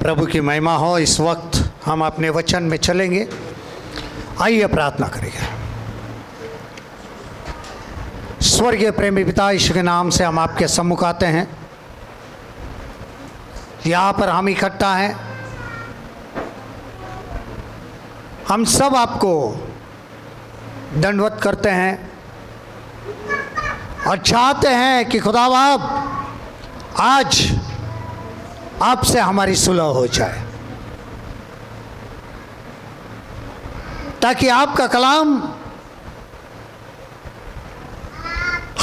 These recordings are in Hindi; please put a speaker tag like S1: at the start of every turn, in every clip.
S1: प्रभु की महिमा हो। इस वक्त हम अपने वचन में चलेंगे। आइए प्रार्थना करेंगे। स्वर्गीय प्रेमी पिता, यीशु के नाम से हम आपके सम्मुख आते हैं। यहाँ पर हम इकट्ठा हैं। हम सब आपको दंडवत करते हैं और चाहते हैं कि खुदा बाप आज आपसे हमारी सुलह हो जाए, ताकि आपका कलाम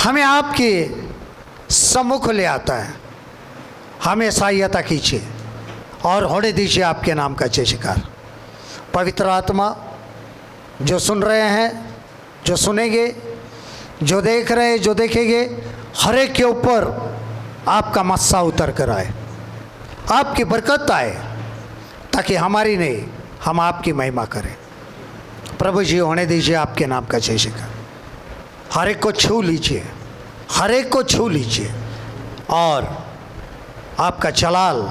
S1: हमें आपके सम्मुख ले आता है। हमें सहायता कीजिए और होने दीजिए आपके नाम का जय जयकार। पवित्र आत्मा, जो सुन रहे हैं, जो सुनेंगे, जो देख रहे हैं, जो देखेंगे, हर एक के ऊपर आपका मस्सा उतर कर आए, आपकी बरकत आए, ताकि हमारी नहीं, हम आपकी महिमा करें। प्रभु जी, होने दीजिए आपके नाम का जय जयकार। हर एक को छू लीजिए, हर एक को छू लीजिए और आपका जलाल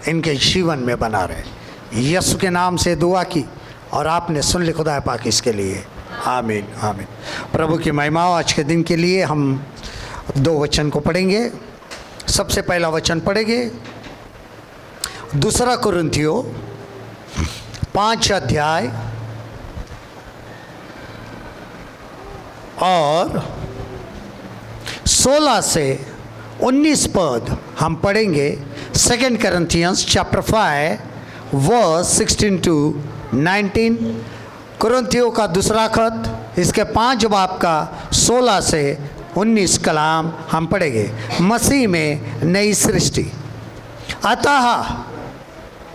S1: इनके जीवन में बना रहे। यीशु के नाम से दुआ की और आपने सुन ली खुदा पाक, इसके लिए आमीन आमीन। प्रभु की महिमा हो। आज के दिन के लिए हम दो वचन को पढ़ेंगे। सबसे पहला वचन पढ़ेंगे 2 कुरिन्थियों 5 अध्याय और 16 से 19 पद हम पढ़ेंगे। 2 Corinthians chapter 5 verse 16 to 19। कुरिन्थियों का दूसरा खत, इसके 5 बाब का 16 से 19 कलाम हम पढ़ेंगे। मसीह में नई सृष्टि। अतः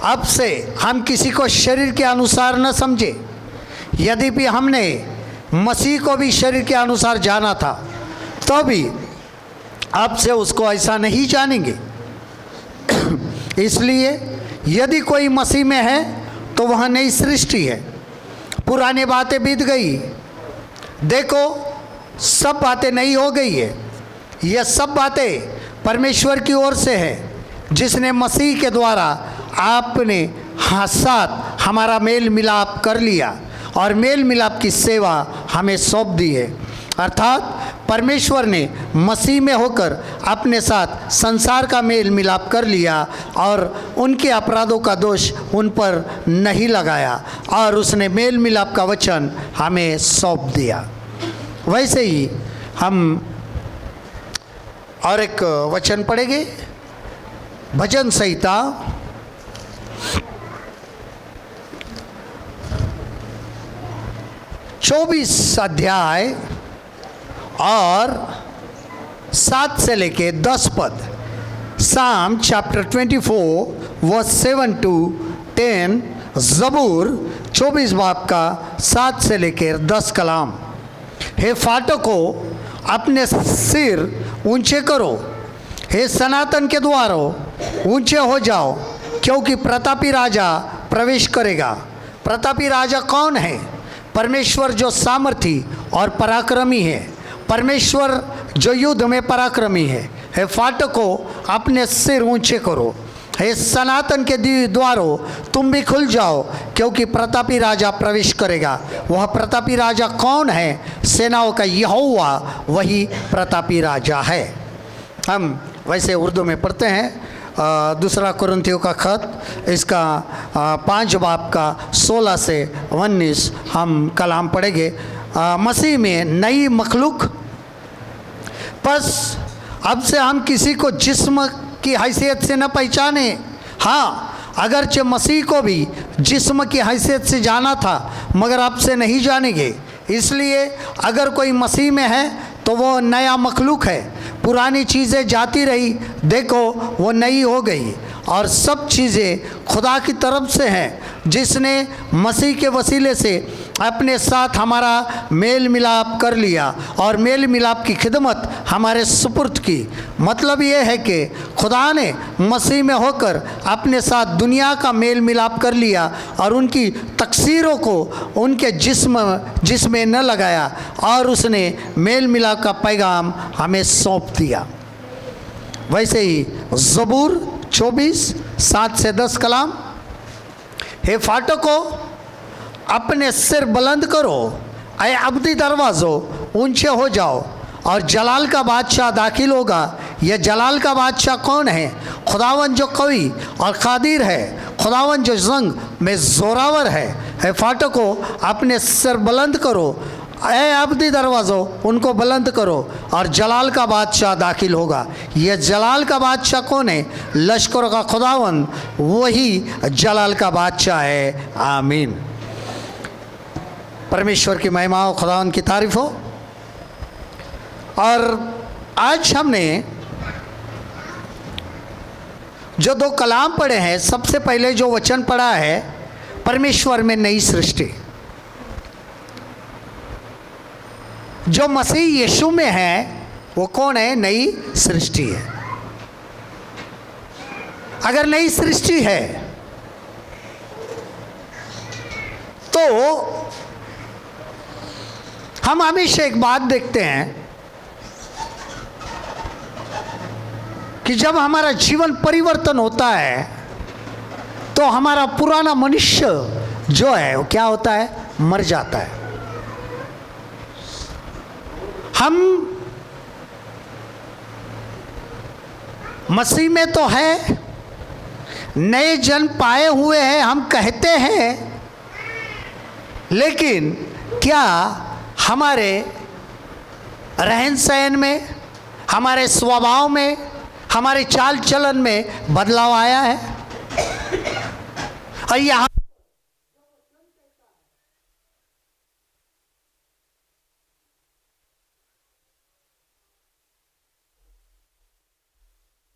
S1: अब से हम किसी को शरीर के अनुसार न समझे। यद्यपि हमने मसीह को भी शरीर के अनुसार जाना था, तो भी अब से उसको ऐसा नहीं जानेंगे। इसलिए यदि कोई मसीह में है तो वह नई सृष्टि है। पुरानी बातें बीत गई, देखो सब बातें नई हो गई है। यह सब बातें परमेश्वर की ओर से है, जिसने मसीह के द्वारा आपने साथ हमारा मेल मिलाप कर लिया और मेल मिलाप की सेवा हमें सौंप दी है। अर्थात परमेश्वर ने मसीह में होकर अपने साथ संसार का मेल मिलाप कर लिया और उनके अपराधों का दोष उन पर नहीं लगाया और उसने मेल मिलाप का वचन हमें सौंप दिया। वैसे ही हम और एक वचन पढ़ेंगे। भजन संहिता 24 अध्याय और 7 से लेके 10 पद। Psalm chapter 24 verse 7 to 10। ज़बूर 24 बाब का 7 से लेकर 10 कलाम। हे फाटकों, अपने सिर ऊंचे करो, हे सनातन के द्वारों ऊंचे हो जाओ, क्योंकि प्रतापी राजा प्रवेश करेगा। प्रतापी राजा कौन है? परमेश्वर जो सामर्थी और पराक्रमी है, परमेश्वर जो युद्ध में पराक्रमी है। हे फाटकों, अपने सिर ऊंचे करो, हे सनातन के द्वारों तुम भी खुल जाओ, क्योंकि प्रतापी राजा प्रवेश करेगा। वह प्रतापी राजा कौन है? सेनाओं का यहोवा वही प्रतापी राजा है। हम वैसे उर्दू में पढ़ते हैं। 2 कुरिन्थियों का खत, इसका 5 बाब का 16 से 19 हम कलाम पढ़ेंगे। मसीह में नई मखलूक। बस अब से हम किसी को जिस्म की हैसियत से न पहचाने। हाँ, अगरचे मसीह को भी जिस्म की हैसियत से जाना था, मगर अब से नहीं जानेंगे। इसलिए अगर कोई मसीह में है तो वो नया मखलूक है। पुरानी चीज़ें जाती रही, देखो वो नई हो गई। और सब चीज़ें खुदा की तरफ से हैं, जिसने मसीह के वसीले से अपने साथ हमारा मेल मिलाप कर लिया और मेल मिलाप की खिदमत हमारे सुपुर्द की। मतलब ये है कि खुदा ने मसीह में होकर अपने साथ दुनिया का मेल मिलाप कर लिया और उनकी तकसीरों को उनके जिस्म न लगाया और उसने मेल मिलाप का पैगाम हमें सौंप दिया। वैसे ही ज़बूर 24 7 से 10 कलाम। हे फाटकों, अपने सिर बुलंद करो, ऐ अब्दी दरवाज़ों ऊंचे हो जाओ, और जलाल का बादशाह दाखिल होगा। यह जलाल का बादशाह कौन है? खुदावन जो कवी और कादिर है, खुदावन जो जंग में ज़ोरावर है। हे फाटकों, अपने सिर बुलंद करो, ऐ अब्दी दरवाज़ों उनको बुलंद करो, और जलाल का बादशाह दाखिल होगा। यह जलाल का बादशाह कौन है? लश्करों का खुदावन, वही जलाल का बादशाह है। आमीन। परमेश्वर की महिमा हो, खुदावन की तारीफ हो। और आज हमने जो 2 कलाम पढ़े हैं, सबसे पहले जो वचन पढ़ा है, परमेश्वर में नई सृष्टि। जो मसीह यीशु में है वो कौन है? नई सृष्टि है। अगर नई सृष्टि है तो हम हमेशा एक बात देखते हैं कि जब हमारा जीवन परिवर्तन होता है तो हमारा पुराना मनुष्य जो है वो क्या होता है? मर जाता है। हम मसीह में तो है, नए जन्म पाए हुए हैं, हम कहते हैं, लेकिन क्या हमारे रहन सहन में, हमारे स्वभाव में, हमारे चाल चलन में बदलाव आया है? और यहाँ